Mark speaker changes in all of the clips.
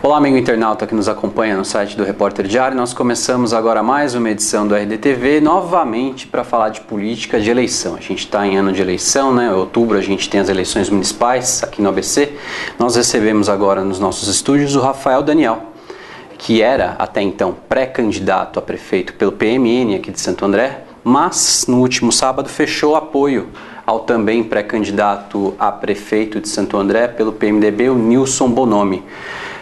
Speaker 1: Olá, amigo internauta que nos acompanha no site do Repórter Diário. Nós começamos agora mais uma edição do RDTV, novamente para falar de política de eleição. A gente está em ano de eleição, né? Em outubro a gente tem as eleições municipais aqui no ABC. Nós recebemos agora nos nossos estúdios o Rafael Daniel, que era até então pré-candidato a prefeito pelo PMN aqui de Santo André, mas no último sábado fechou apoio ao também pré-candidato a prefeito de Santo André pelo PMDB, o Nilson Bonomi.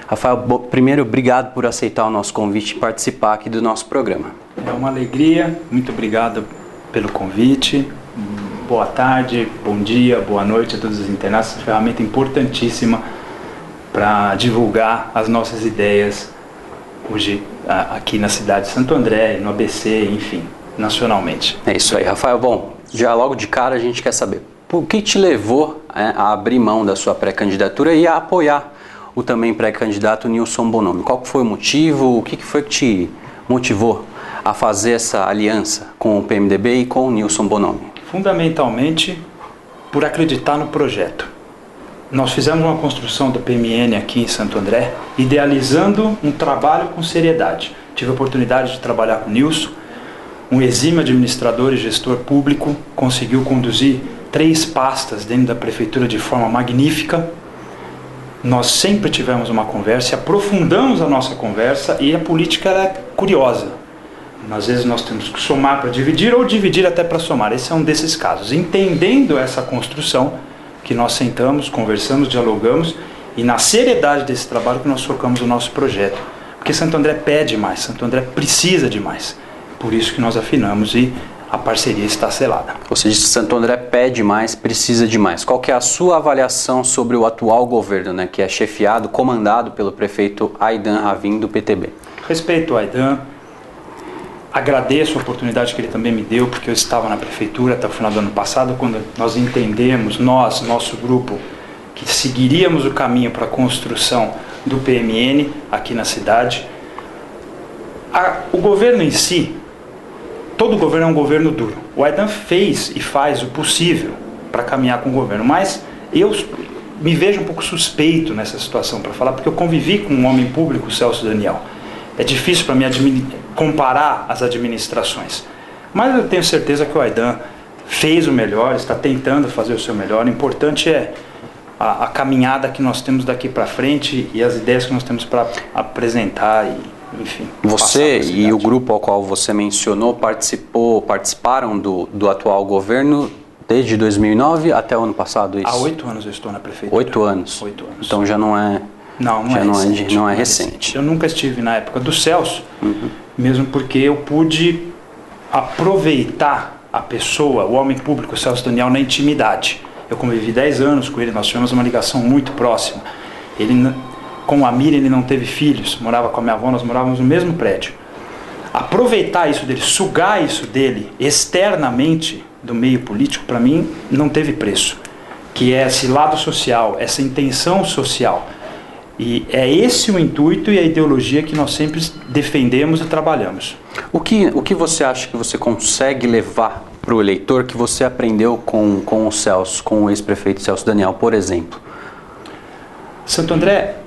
Speaker 1: Rafael, primeiro, obrigado por aceitar o nosso convite e participar aqui do nosso programa.
Speaker 2: É uma alegria, muito obrigado pelo convite. Boa tarde, bom dia, boa noite a todos os internautas. Essa ferramenta importantíssima para divulgar as nossas ideias hoje aqui na cidade de Santo André, no ABC, enfim, nacionalmente.
Speaker 1: É isso aí, Rafael. Bom, já logo de cara a gente quer saber, por que te levou a abrir mão da sua pré-candidatura e a apoiar o também pré-candidato Nilson Bonomi? Qual foi o motivo? O que foi que te motivou a fazer essa aliança com o PMDB e com o Nilson Bonomi?
Speaker 2: Fundamentalmente, por acreditar no projeto. Nós fizemos uma construção do PMN aqui em Santo André, idealizando um trabalho com seriedade. Tive a oportunidade de trabalhar com o Nilson, um exímio administrador e gestor público, conseguiu conduzir 3 pastas dentro da prefeitura de forma magnífica. Nós sempre tivemos uma conversa, aprofundamos a nossa conversa, e a política é curiosa. Às vezes nós temos que somar para dividir ou dividir até para somar. Esse é um desses casos. Entendendo essa construção, que nós sentamos, conversamos, dialogamos, e na seriedade desse trabalho que nós focamos o nosso projeto. Porque Santo André pede mais, Santo André precisa de mais. Por isso que nós afinamos e a parceria está selada.
Speaker 1: Você disse que Santo André pede mais, precisa de mais. Qual que é a sua avaliação sobre o atual governo, né, que é chefiado, comandado pelo prefeito Aidan Ravin, do PTB?
Speaker 2: Respeito ao Aidan, agradeço a oportunidade que ele também me deu, porque eu estava na prefeitura até o final do ano passado, quando nós entendemos, nosso grupo, que seguiríamos o caminho para a construção do PMN aqui na cidade. O governo em si, todo governo é um governo duro. O Aidan fez e faz o possível para caminhar com o governo, mas eu me vejo um pouco suspeito nessa situação para falar, porque eu convivi com um homem público, o Celso Daniel. É difícil para mim comparar as administrações, mas eu tenho certeza que o Aidan fez o melhor, está tentando fazer o seu melhor. O importante é a caminhada que nós temos daqui para frente e as ideias que nós temos para apresentar e, enfim,
Speaker 1: você e o grupo ao qual você mencionou participaram do atual governo desde 2009 até o ano passado? Isso?
Speaker 2: Há 8 anos eu estou na prefeitura.
Speaker 1: 8 anos?
Speaker 2: 8 anos.
Speaker 1: Então já não é... Não é recente.
Speaker 2: Eu nunca estive na época do Celso, mesmo porque eu pude aproveitar a pessoa, o homem público, o Celso Daniel, na intimidade. Eu convivi 10 anos com ele, nós tivemos uma ligação muito próxima. Com a Miriam ele não teve filhos, morava com a minha avó, nós morávamos no mesmo prédio. Aproveitar isso dele, sugar isso dele externamente do meio político, para mim não teve preço. Que é esse lado social, essa intenção social. E é esse o intuito e a ideologia que nós sempre defendemos e trabalhamos.
Speaker 1: O que você acha que você consegue levar para o eleitor que você aprendeu com o Celso, com o ex-prefeito Celso Daniel, por exemplo?
Speaker 2: Santo André,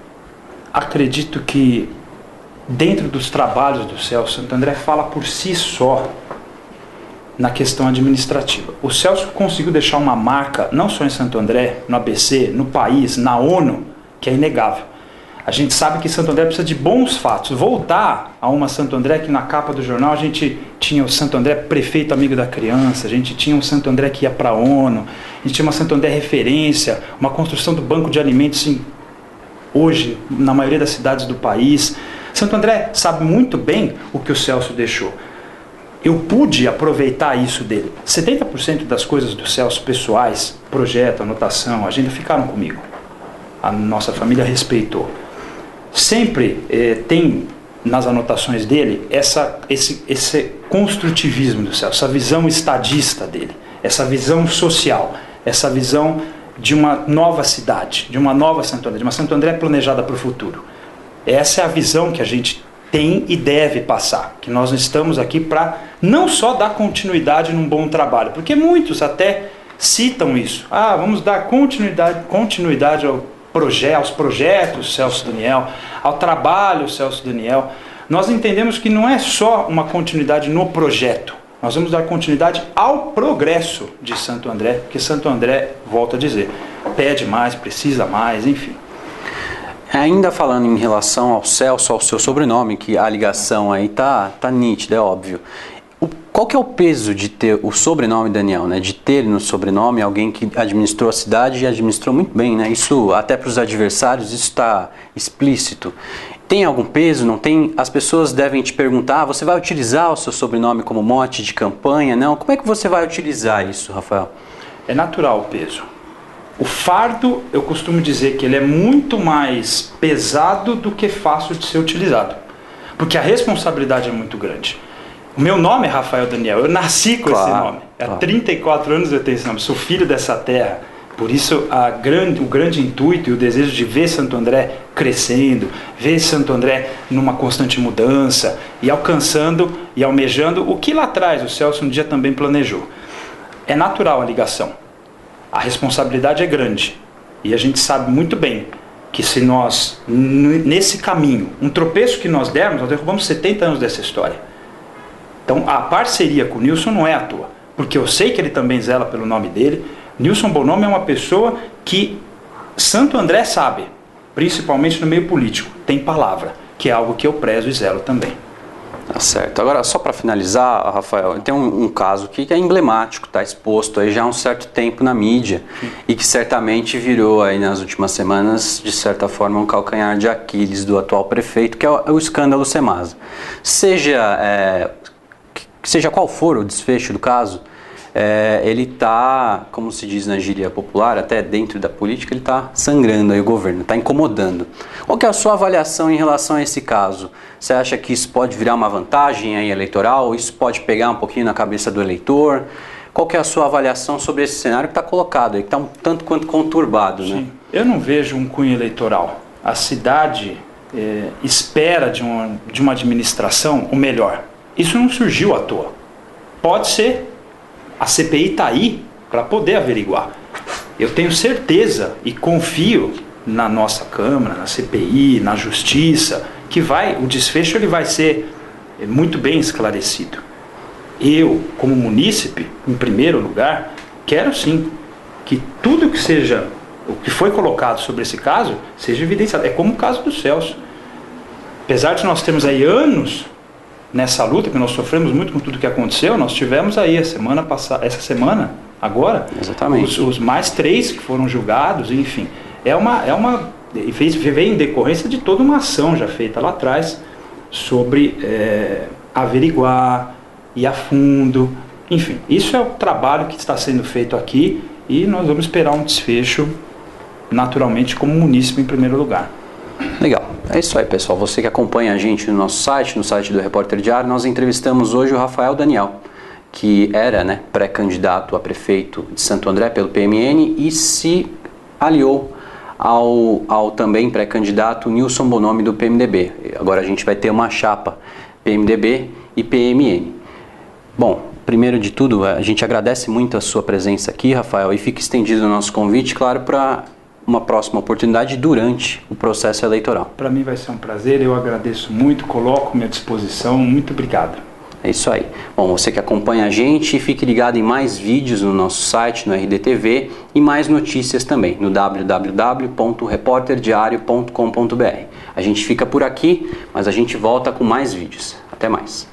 Speaker 2: acredito que dentro dos trabalhos do Celso, Santo André fala por si só na questão administrativa. O Celso conseguiu deixar uma marca, não só em Santo André, no ABC, no país, na ONU, que é inegável. A gente sabe que Santo André precisa de bons fatos. Voltar a uma Santo André que na capa do jornal a gente tinha o Santo André prefeito amigo da criança, a gente tinha um Santo André que ia para a ONU, a gente tinha uma Santo André referência, uma construção do banco de alimentos, sim, hoje, na maioria das cidades do país. Santo André sabe muito bem o que o Celso deixou. Eu pude aproveitar isso dele. 70% das coisas do Celso, pessoais, projeto, anotação, agenda, ficaram comigo. A nossa família respeitou. Sempre tem nas anotações dele esse construtivismo do Celso, essa visão estadista dele, essa visão social, essa visão de uma nova cidade, de uma nova Santo André, de uma Santo André planejada para o futuro. Essa é a visão que a gente tem e deve passar, que nós estamos aqui para não só dar continuidade num bom trabalho, porque muitos até citam isso. Vamos dar continuidade ao aos projetos Celso Daniel, ao trabalho Celso Daniel. Nós entendemos que não é só uma continuidade no projeto, nós vamos dar continuidade ao progresso de Santo André, porque Santo André, volto a dizer, pede mais, precisa mais, enfim.
Speaker 1: Ainda falando em relação ao Celso, ao seu sobrenome, que a ligação aí tá nítida, é óbvio. Qual que é o peso de ter o sobrenome Daniel, né? De ter no sobrenome alguém que administrou a cidade e administrou muito bem, né? Isso, até para os adversários, isso está explícito. Tem algum peso? Não tem? As pessoas devem te perguntar, você vai utilizar o seu sobrenome como mote de campanha? Não? Como é que você vai utilizar isso, Rafael?
Speaker 2: É natural o peso. O fardo, eu costumo dizer que ele é muito mais pesado do que fácil de ser utilizado. Porque a responsabilidade é muito grande. O meu nome é Rafael Daniel, eu nasci com esse nome. Há 34 anos eu tenho esse nome, sou filho dessa terra. Por isso o grande intuito e o desejo de ver Santo André crescendo, ver Santo André numa constante mudança e alcançando e almejando o que lá atrás o Celso um dia também planejou. É natural a ligação, a responsabilidade é grande e a gente sabe muito bem que se nós, nesse caminho, um tropeço que nós dermos, nós derrubamos 70 anos dessa história. Então a parceria com o Nilson não é à toa, porque eu sei que ele também zela pelo nome dele. Nilson Bonomo é uma pessoa que Santo André sabe, principalmente no meio político, tem palavra, que é algo que eu prezo e zelo também.
Speaker 1: Tá certo. Agora, só para finalizar, Rafael, tem um caso aqui que é emblemático, está exposto aí já há um certo tempo na mídia. Sim. E que certamente virou aí nas últimas semanas, de certa forma, um calcanhar de Aquiles do atual prefeito, que é o escândalo Cemasa. Seja qual for o desfecho do caso, ele está, como se diz na gíria popular, até dentro da política, ele está sangrando aí o governo, está incomodando. Qual que é a sua avaliação em relação a esse caso? Você acha que isso pode virar uma vantagem aí eleitoral? Isso pode pegar um pouquinho na cabeça do eleitor? Qual que é a sua avaliação sobre esse cenário que está colocado aí, que está um tanto quanto conturbado, né?
Speaker 2: Sim. Eu não vejo um cunho eleitoral. A cidade espera de uma administração o melhor. Isso não surgiu à toa. Pode ser. A CPI está aí para poder averiguar. Eu tenho certeza e confio na nossa Câmara, na CPI, na Justiça, que o desfecho ele vai ser muito bem esclarecido. Eu, como munícipe, em primeiro lugar, quero sim que tudo que seja, o que foi colocado sobre esse caso, seja evidenciado. É como o caso do Celso. Apesar de nós termos aí anos nessa luta, que nós sofremos muito com tudo que aconteceu, nós tivemos aí essa semana, agora,
Speaker 1: exatamente,
Speaker 2: os mais 3 que foram julgados, enfim. Veio em decorrência de toda uma ação já feita lá atrás sobre averiguar, ir a fundo, enfim. Isso é o trabalho que está sendo feito aqui e nós vamos esperar um desfecho, naturalmente, como munícipe em primeiro lugar.
Speaker 1: Legal, é isso aí, pessoal. Você que acompanha a gente no nosso site, no site do Repórter Diário, nós entrevistamos hoje o Rafael Daniel, que era pré-candidato a prefeito de Santo André pelo PMN e se aliou ao também pré-candidato Nilson Bonomo do PMDB. Agora a gente vai ter uma chapa PMDB e PMN. Bom, primeiro de tudo, a gente agradece muito a sua presença aqui, Rafael, e fica estendido o nosso convite, claro, para uma próxima oportunidade durante o processo eleitoral.
Speaker 2: Para mim vai ser um prazer, eu agradeço muito, coloco-me à disposição, muito obrigado.
Speaker 1: É isso aí. Bom, você que acompanha a gente, fique ligado em mais vídeos no nosso site, no RDTV, e mais notícias também, no www.reporterdiario.com.br. A gente fica por aqui, mas a gente volta com mais vídeos. Até mais.